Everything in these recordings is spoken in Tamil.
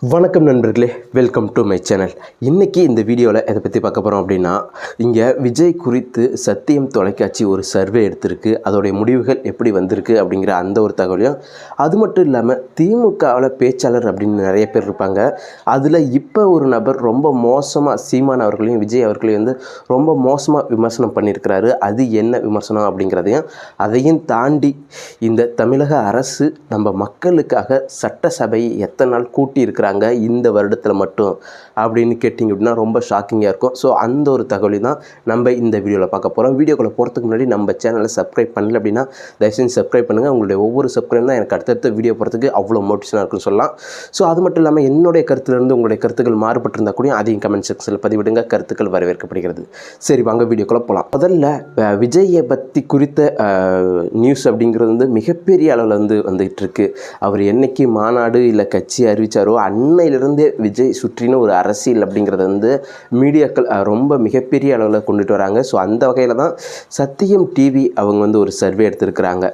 வணக்கம் நண்பர்களே, வெல்கம் டு மை சேனல். இன்றைக்கி இந்த வீடியோவில் எதை பற்றி பார்க்க போகிறோம் அப்படின்னா, இங்கே விஜய் குறித்து சத்தியம் தொலைக்காட்சி ஒரு சர்வே எடுத்திருக்கு. அதோடைய முடிவுகள் எப்படி வந்திருக்கு அப்படிங்கிற அந்த ஒரு தகவலையும், அது மட்டும் இல்லாமல் திமுகவில் பேச்சாளர் அப்படின்னு நிறைய பேர் இருப்பாங்க. அதில் இப்போ ஒரு நபர் ரொம்ப மோசமாக சீமான் அவர்களையும் விஜய் அவர்களையும் வந்து ரொம்ப மோசமாக விமர்சனம் பண்ணியிருக்கிறாரு. அது என்ன விமர்சனம் அப்படிங்கிறதையும், அதையும் தாண்டி இந்த தமிழக அரசு நம்ம மக்களுக்காக சட்டசபையை எத்தனை நாள் கூட்டி இருக்கிறாங்க இந்த வருடத்தில் மட்டும் அப்படின்னு கேட்டிங்க அப்படின்னா ரொம்ப ஷாக்கிங்காக இருக்கும். ஸோ அந்த ஒரு தகவலையும் தான் நம்ம இந்த வீடியோவில் பார்க்க போகிறோம். வீடியோக்குள்ளே போகிறதுக்கு முன்னாடி நம்ம சேனலை சப்ஸ்கிரைப் பண்ணல அப்படின்னா தயவுசெய்து சப்ஸ்கிரைப் பண்ணுங்கள். உங்களுடைய ஒவ்வொரு சப்ஸ்கிரைப் தான் எனக்கு அடுத்தடுத்த வீடியோ போகிறதுக்கு அவ்வளோ மோட்டிவேஷனாக இருக்குன்னு சொல்லலாம். ஸோ அது மட்டும் இல்லாமல் என்னுடைய கருத்துலேருந்து உங்களுடைய கருத்துக்கள் மாறுபட்டிருந்தால் கூட அதையும் கமெண்ட் செக்ஷனில் பதிவிடுங்க. கருத்துக்கள் வரவேற்கப்படுகிறது. சரி, வாங்க வீடியோக்குள்ளே போகலாம். முதல்ல விஜயை பற்றி குறித்த நியூஸ் அப்படிங்கிறது வந்து மிகப்பெரிய அளவில் வந்துகிட்டு இருக்கு. அவர் என்னைக்கு மாநாடு இல்லை கட்சி அறிவித்தாரோ அன்னையிலிருந்தே விஜய் சுற்றின ஒரு அரசியல் அப்படிங்கிறது வந்து மீடியாக்கள் ரொம்ப மிகப்பெரிய அளவில் கொண்டுட்டு வராங்க. ஸோ அந்த வகையில் தான் சத்தியம் டிவி அவங்க வந்து ஒரு சர்வே எடுத்திருக்கிறாங்க.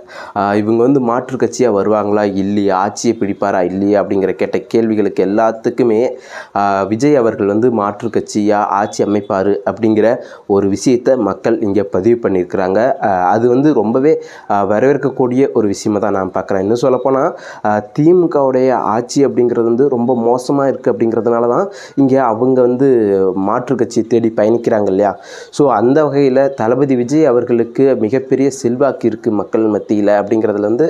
இவங்க வந்து மாற்று கட்சியாக வருவாங்களா இல்லையா, ஆட்சியை பிடிப்பாரா இல்லையா அப்படிங்கிற கேட்ட கேள்விகளுக்கு எல்லாத்துக்குமே விஜய் அவர்கள் வந்து மாற்று கட்சியாக ஆட்சி அமைப்பார் அப்படிங்கிற ஒரு விஷயத்தை மக்கள் இங்கே பதிவு பண்ணியிருக்கிறாங்க. அது வந்து ரொம்பவே வரவேற்கக்கூடிய ஒரு விஷயமாக தான் நான் பார்க்குறேன். இன்னும் சொல்லப்போனால் திமுகவுடைய ஆட்சி அப்படிங்கிறது வந்து ரொம்ப மோசமாக இருக்குது அப்படிங்கிறதுனால தான் இங்கே அவங்க வந்து மாற்று கட்சியை தேடி பயணிக்கிறாங்க இல்லையா. ஸோ அந்த வகையில் தளபதி விஜய் அவர்களுக்கு மிகப்பெரிய செல்வாக்கு இருக்குது மக்கள் மத்தியில் அப்படிங்கிறதுல வந்து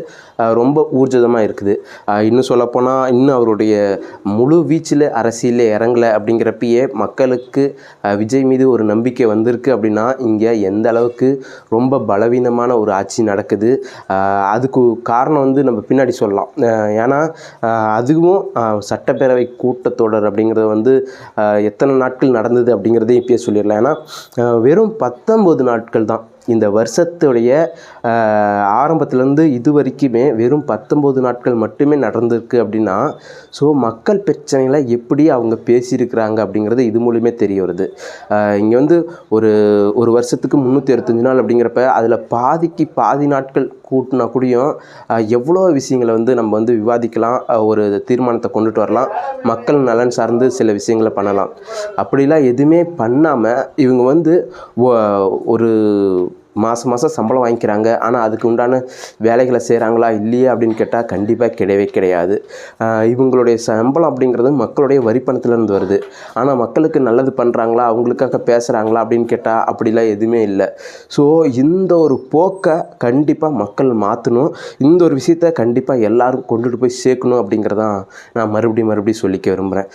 ரொம்ப ஊர்ஜிதமாக இருக்குது. இன்னும் சொல்லப்போனால் இன்னும் அவருடைய முழு வீச்சில் அரசியலில் இறங்கலை அப்படிங்கிறப்பயே மக்களுக்கு விஜய் மீது ஒரு நம்பிக்கை வந்திருக்கு அப்படின்னா இங்கே எந்த அளவுக்கு ரொம்ப பலவீனமான ஒரு ஆட்சி நடக்குது. அதுக்கு காரணம் வந்து நம்ம பின்னாடி சொல்லலாம். ஏன்னா அதுவும் சட்டப்பேரவை கூட்டத்தொடர் அப்படிங்கிறது வந்து எத்தனை நாட்கள் நடந்தது அப்படிங்கிறதையும் இப்பயே சொல்லிடலாம். ஏன்னா வெறும் 19 நாட்கள் தான் இந்த வருஷத்துடைய ஆரம்பத்துலேருந்து இது வரைக்குமே வெறும் 19 நாட்கள் மட்டுமே நடந்திருக்கு அப்படின்னா, ஸோ மக்கள் பிரச்சனைகளை எப்படி அவங்க பேசியிருக்கிறாங்க அப்படிங்கிறது இது மூலியமே தெரிய வருது. இங்கே வந்து ஒரு வருஷத்துக்கு 365 நாள் அப்படிங்கிறப்ப அதில் பாதிக்கு பாதி நாட்கள் கூட்டினா கூடியும் எவ்வளோ விஷயங்களை வந்து நம்ம வந்து விவாதிக்கலாம், ஒரு தீர்மானத்தை கொண்டுட்டு வரலாம், மக்கள் நலன் சார்ந்து சில விஷயங்களை பண்ணலாம். அப்படிலாம் எதுவுமே பண்ணாமல் இவங்க வந்து ஒரு மாதம் சம்பளம் வாங்கிக்கிறாங்க. ஆனால் அதுக்கு உண்டான வேலைகளை செய்கிறாங்களா இல்லையா அப்படின்னு கேட்டால் கண்டிப்பாக கிடையவே கிடையாது. இவங்களுடைய சம்பளம் அப்படிங்கிறது மக்களுடைய வரிப்பணத்திலேருந்து வருது. ஆனால் மக்களுக்கு நல்லது பண்ணுறாங்களா, அவங்களுக்காக பேசுகிறாங்களா அப்படின்னு கேட்டால் அப்படிலாம் எதுவுமே இல்லை. ஸோ இந்த ஒரு போக்கை கண்டிப்பாக மக்கள் மாற்றணும். இந்த ஒரு விஷயத்தை கண்டிப்பாக எல்லோரும் கொண்டுட்டு போய் சேர்க்கணும் அப்படிங்கிறதான் நான் மறுபடியும் சொல்லிக்க விரும்புகிறேன்.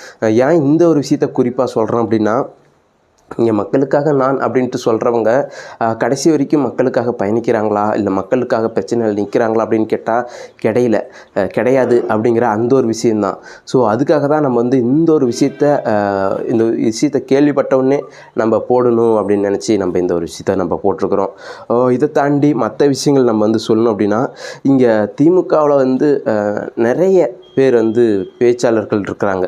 ஏன் இந்த ஒரு விஷயத்தை குறிப்பாக சொல்கிறேன் அப்படின்னா, இங்கே மக்களுக்காக நான் அப்படின்ட்டு சொல்கிறவங்க கடைசி வரைக்கும் மக்களுக்காக பயணிக்கிறாங்களா இல்லை மக்களுக்காக பிரச்சனைகள் நிற்கிறாங்களா அப்படின்னு கேட்டால் கிடையாது அப்படிங்கிற அந்த ஒரு விஷயந்தான். ஸோ அதுக்காக தான் நம்ம வந்து இந்த விஷயத்தை கேள்விப்பட்டவுடனே நம்ம போடணும் அப்படின்னு நினச்சி நம்ம இந்த ஒரு விஷயத்தை நம்ம போட்டிருக்கிறோம். இதை தாண்டி மற்ற விஷயங்கள் நம்ம வந்து சொல்லணும் அப்படின்னா, இங்கே திமுகவில் வந்து நிறைய பேர் வந்து பேச்சாளர்கள் இருக்கிறாங்க.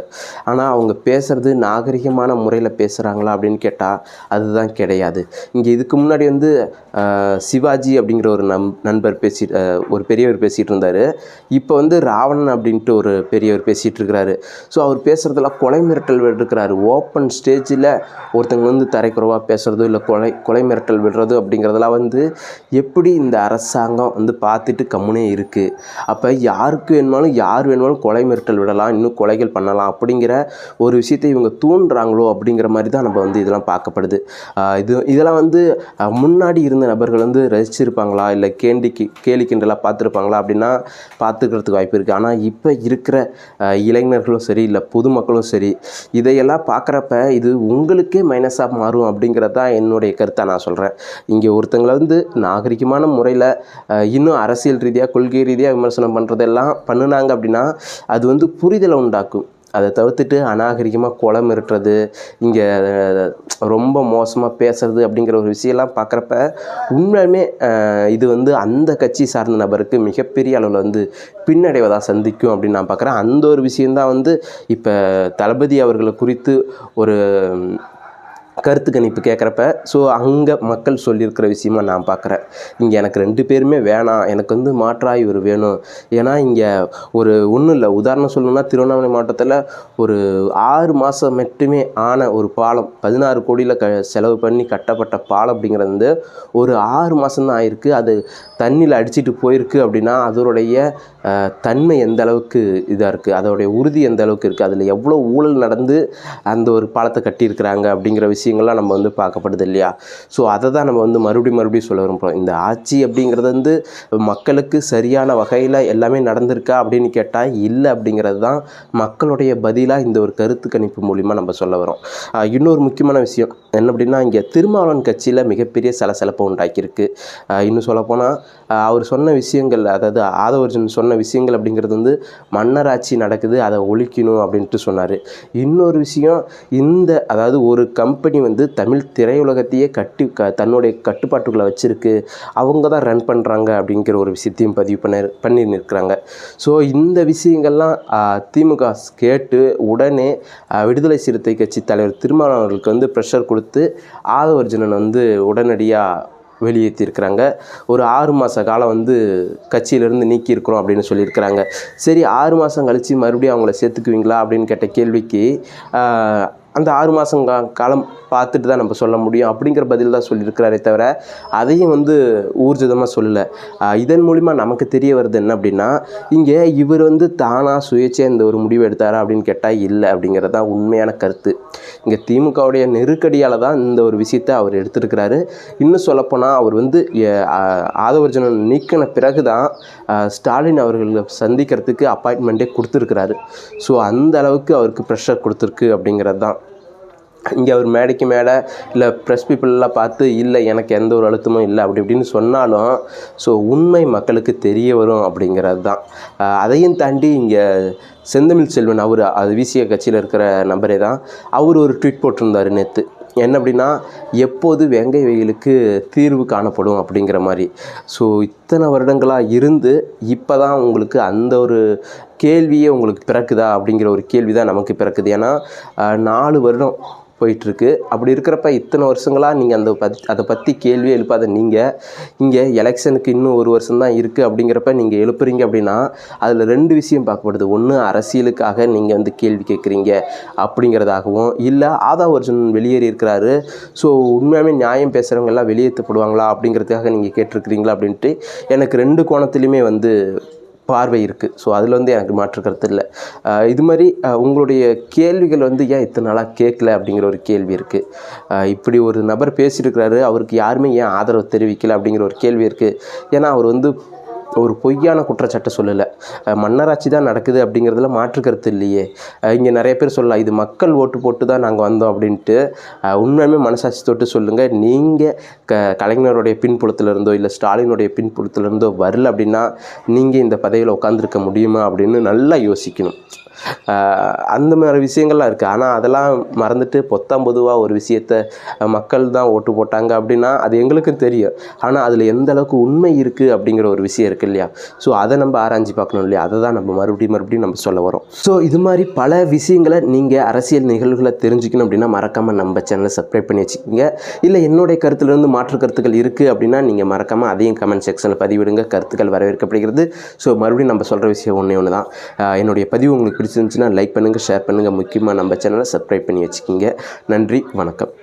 ஆனால் அவங்க பேசுகிறது நாகரிகமான முறையில் பேசுகிறாங்களா அப்படின்னு கேட்டால் அதுதான் கிடையாது. இங்கே இதுக்கு முன்னாடி வந்து சிவாஜி அப்படிங்கிற ஒரு நண்பர் ஒரு பெரியவர் பேசிகிட்டு இருந்தார். இப்போ வந்து ராவணன் அப்படின்ட்டு ஒரு பெரியவர் பேசிகிட்டு இருக்கிறாரு. ஸோ அவர் பேசுகிறதுலாம் கொலை மிரட்டல் விடுக்கிறாரு. ஓப்பன் ஸ்டேஜில் ஒருத்தங்க வந்து தரைக்குறவாக பேசுகிறதோ இல்லை கொலை மிரட்டல் விடுறதோ அப்படிங்கிறதெல்லாம் வந்து எப்படி இந்த அரசாங்கம் வந்து பார்த்துட்டு கம்முனே இருக்குது. அப்போ யாருக்கு வேணுமாலும் யார் வேணுமாலும் கொலை மிரட்டல் விடலாம், இன்னும் கொலைகள் பண்ணலாம் அப்படிங்கிற ஒரு விஷயத்தை இவங்க தூண்டுறாங்களோ அப்படிங்கிற மாதிரி தான் நம்ம வந்து இதெல்லாம் பார்க்கப்படுது. இதெல்லாம் வந்து முன்னாடி இருந்த நபர்கள் வந்து ரசிச்சிருப்பாங்களா இல்லை கேலி கிண்டலாக பார்த்துருப்பாங்களா அப்படின்னா பார்த்துக்கிறதுக்கு வாய்ப்பு இருக்குது. ஆனால் இப்போ இருக்கிற இளைஞர்களும் சரி இல்லை பொதுமக்களும் சரி இதையெல்லாம் பார்க்குறப்ப இது உங்களுக்கே மைனஸாக மாறும் அப்படிங்கிறது தான் என்னுடைய கருத்தை நான் சொல்கிறேன். இங்கே ஒருத்தங்களை வந்து நாகரிகமான முறையில் இன்னும் அரசியல் ரீதியாக கொள்கை ரீதியாக விமர்சனம் பண்ணுறதெல்லாம் பண்ணினாங்க அப்படின்னா அது வந்து புரிதலை உண்டாக்கும். அதை தவிர்த்துட்டு அநாகரிகமாக கொலை மிரட்டுறது, இங்கே ரொம்ப மோசமாக பேசுறது அப்படிங்கிற ஒரு விஷயம்லாம் பார்க்குறப்ப உண்மையுமே இது வந்து அந்த கட்சி சார்ந்த நபருக்கு மிகப்பெரிய அளவில் வந்து பின்னடைவதாக சந்திக்கும் அப்படின்னு நான் பார்க்குறேன். அந்த ஒரு விஷயந்தான் வந்து இப்போ தளபதி அவர்களை குறித்து ஒரு கருத்து கணிப்பு கேட்குறப்ப ஸோ அங்கே மக்கள் சொல்லியிருக்கிற விஷயமா நான் பார்க்குறேன். இங்கே எனக்கு 2 பேருமே வேணாம், எனக்கு வந்து மாற்றா இவர் வேணும். ஏன்னா இங்கே ஒன்றும் இல்லை, உதாரணம் சொல்லணும்னா திருவண்ணாமலை மாவட்டத்தில் ஒரு 6 மாதம் மட்டுமே ஆன ஒரு பாலம் 16 கோடியில் செலவு பண்ணி கட்டப்பட்ட பாலம் அப்படிங்கிறது வந்து ஒரு 6 மாதம்தான் ஆயிருக்கு. அது தண்ணியில் அடிச்சிட்டு போயிருக்கு அப்படின்னா அதோடைய தன்மை எந்த அளவுக்கு இதாக இருக்குது, அதோடைய உறுதி எந்த அளவுக்கு இருக்குது, அதில் எவ்வளோ ஊழல் நடந்து அந்த ஒரு பாலத்தை கட்டியிருக்கிறாங்க அப்படிங்கிற விஷயங்கள்லாம் நம்ம வந்து பார்க்கப்படுது இல்லையா. ஸோ அதை தான் நம்ம வந்து மறுபடியும் சொல்ல விரும்புகிறோம். இந்த ஆட்சி அப்படிங்கிறது வந்து மக்களுக்கு சரியான வகையில் எல்லாமே நடந்திருக்கா அப்படின்னு கேட்டால் இல்லை அப்படிங்கிறது தான் மக்களுடைய பதிலாக இந்த ஒரு கருத்து கணிப்பு மூலிமா நம்ம சொல்ல வரோம். இன்னொரு முக்கியமான விஷயம் என்ன அப்படின்னா, இங்கே திருமாவளவன் கட்சியில் மிகப்பெரிய சலசலப்பை உண்டாக்கியிருக்கு. இன்னும் சொல்லப்போனால் அவர் சொன்ன விஷயங்கள், அதாவது ஆதவர்ஜுன் சொன்ன விஷயங்கள் அப்படிங்கிறது வந்து மன்னராட்சி நடக்குது, அதை ஒழிக்கணும் அப்படின்ட்டு சொன்னார். இன்னொரு விஷயம், அதாவது ஒரு கம்பெனி வந்து தமிழ் திரையுலகத்தையே தன்னுடைய கட்டுப்பாட்டுக்குள்ளே வச்சுருக்கு, அவங்க தான் ரன் பண்ணுறாங்க அப்படிங்கிற ஒரு விஷயத்தையும் பதிவு பண்ணி நிற்கிறாங்க. ஸோ இந்த விஷயங்கள்லாம் திமுக கேட்டு உடனே விடுதலை சிறுத்தை கட்சி தலைவர் திருமாவளவன் அவர்களுக்கு வந்து ப்ரெஷர் கொடுத்து ஆதவர்ஜுனன் வந்து உடனடியாக வெளியேற்றிருக்கிறாங்க. ஒரு 6 மாத காலம் வந்து கட்சியிலேருந்து நீக்கியிருக்கிறோம் அப்படின்னு சொல்லியிருக்கிறாங்க. சரி, 6 மாதம் கழித்து மறுபடியும் அவங்கள சேர்த்துக்குவீங்களா அப்படின்னு கேட்ட கேள்விக்கு அந்த 6 மாதம் காலம் பார்த்துட்டு தான் நம்ம சொல்ல முடியும் அப்படிங்கிற பதில் தான் சொல்லியிருக்கிறாரே தவிர அதையும் வந்து ஊர்ஜிதமாக சொல்லலை. இதன் மூலிமா நமக்கு தெரிய வருது என்ன அப்படின்னா, இங்கே இவர் வந்து தானாக சுயேட்சையாக இந்த ஒரு முடிவு எடுத்தாரா அப்படின்னு கேட்டால் இல்லை அப்படிங்கிறது தான் உண்மையான கருத்து. இங்கே திமுகவுடைய நெருக்கடியால் தான் இந்த ஒரு விஷயத்தை அவர் எடுத்திருக்கிறாரு. இன்னும் சொல்லப்போனால் அவர் வந்து ஆதவர்ஜுனன் நீக்கின பிறகு தான் ஸ்டாலின் அவர்களை சந்திக்கிறதுக்கு அப்பாயின்மெண்ட்டே கொடுத்துருக்கிறாரு. ஸோ அந்த அளவுக்கு அவருக்கு ப்ரெஷர் கொடுத்துருக்கு அப்படிங்கிறது தான். இங்கே அவர் மேடைக்கு மேடை இல்லை ப்ரெஸ் பீப்புளெலாம் பார்த்து இல்லை எனக்கு எந்த ஒரு அழுத்தமும் இல்லை அப்படி இப்படின்னு சொன்னாலும் ஸோ உண்மை மக்களுக்கு தெரிய வரும் அப்படிங்கிறது தான். அதையும் தாண்டி இங்கே செந்தமிழ் செல்வன் அது விசிக கட்சியில் இருக்கிற நபரே தான், அவர் ஒரு ட்வீட் போட்டிருந்தார் நேற்று. என்ன அப்படின்னா, எப்போது வேங்கை வெயிலுக்கு தீர்வு காணப்படும் அப்படிங்கிற மாதிரி. ஸோ இத்தனை வருடங்களாக இருந்து இப்போ தான் உங்களுக்கு அந்த ஒரு கேள்வியே உங்களுக்கு பிறக்குதா அப்படிங்கிற ஒரு கேள்வி தான் நமக்கு பிறக்குது. ஏன்னா 4 வருடம் போயிட்டுருக்கு. அப்படி இருக்கிறப்ப இத்தனை வருஷங்களாக நீங்கள் அதை பற்றி கேள்வியே எழுப்பாத நீங்கள் இங்கே எலெக்ஷனுக்கு இன்னும் 1 வருஷம் தான் இருக்குது அப்படிங்கிறப்ப நீங்கள் எழுப்புறீங்க அப்படின்னா அதில் 2 விஷயம் பார்க்கப்படுது. ஒன்று, அரசியலுக்காக நீங்கள் வந்து கேள்வி கேட்குறீங்க அப்படிங்கிறதாகவும், இல்லை ஆதவர்ஜுன் வெளியேறி இருக்கிறாரு, ஸோ உண்மையாகவே நியாயம் பேசுகிறவங்க எல்லாம் வெளியேற்றப்படுவாங்களா அப்படிங்கிறதுக்காக நீங்கள் கேட்டிருக்கிறீங்களா அப்படின்ட்டு எனக்கு 2 கோணத்துலையுமே வந்து பார்வை இருக்குது. ஸோ அதில் வந்து எனக்கு மாற்று கருத்து இல்லை. இது மாதிரி உங்களுடைய கேள்விகள் வந்து ஏன் இத்தனை நாளாக கேட்கல அப்படிங்கிற ஒரு கேள்வி இருக்குது. இப்படி ஒரு நபர் பேசியிருக்கிறாரு, அவருக்கு யாருமே ஏன் ஆதரவு தெரிவிக்கலை அப்படிங்கிற ஒரு கேள்வி இருக்குது. ஏன்னா அவர் வந்து ஒரு பொய்யான குற்றச்சாட்டை சொல்லலை. மன்னராட்சி தான் நடக்குது அப்படிங்கிறதுல மாற்று கருத்து இல்லையே. இங்கே நிறைய பேர் சொல்லலாம் இது மக்கள் ஓட்டு போட்டு தான் நாங்கள் வந்தோம் அப்படின்ட்டு. உண்மையுமே மனசாட்சி தொட்டு சொல்லுங்கள், நீங்கள் கலைஞருடைய பின்புலத்திலிருந்தோ இல்லை ஸ்டாலினுடைய பின்புலத்திலிருந்தோ வரல அப்படின்னா நீங்கள் இந்த பதவியில் உட்காந்துருக்க முடியுமா அப்படின்னு நல்லா யோசிக்கணும். அந்த மாதிரி விஷயங்கள்லாம் இருக்குது. ஆனால் அதெல்லாம் மறந்துட்டு பொத்தாம்பொதுவாக ஒரு விஷயத்தை மக்கள் தான் ஓட்டு போட்டாங்க அப்படின்னா அது எங்களுக்கும் தெரியும். ஆனால் அதில் எந்த அளவுக்கு உண்மை இருக்குது அப்படிங்கிற ஒரு விஷயம் இருக்குது இல்லையா. ஸோ அதை நம்ம ஆராய்ச்சி பார்க்கணும் இல்லையா. அதை தான் நம்ம மறுபடியும் நம்ம சொல்ல வரோம். ஸோ இது மாதிரி பல விஷயங்களை நீங்கள் அரசியல் நிகழ்வுகளை தெரிஞ்சுக்கணும் அப்படின்னா மறக்காமல் நம்ம சேனலை சப்ஸ்கிரைப் பண்ணி வச்சுக்கோங்க. இல்லை என்னுடைய கருத்துலேருந்து மாற்று கருத்துக்கள் இருக்குது அப்படின்னா நீங்கள் மறக்காமல் அதையும் கமெண்ட் செக்ஷனில் பதிவிடுங்க. கருத்துக்கள் வரவேற்கப்படுகிறது. ஸோ மறுபடியும் நம்ம சொல்கிற விஷயம் ஒன்று தான், என்னுடைய பதிவு உங்களுக்கு பிடிச்சிருந்துச்சுன்னா லைக் பண்ணுங்கள், ஷேர் பண்ணுங்கள். முக்கியமாக நம்ம சேனலை சப்ஸ்கிரைப் பண்ணி வச்சுக்கிங்க. நன்றி, வணக்கம்.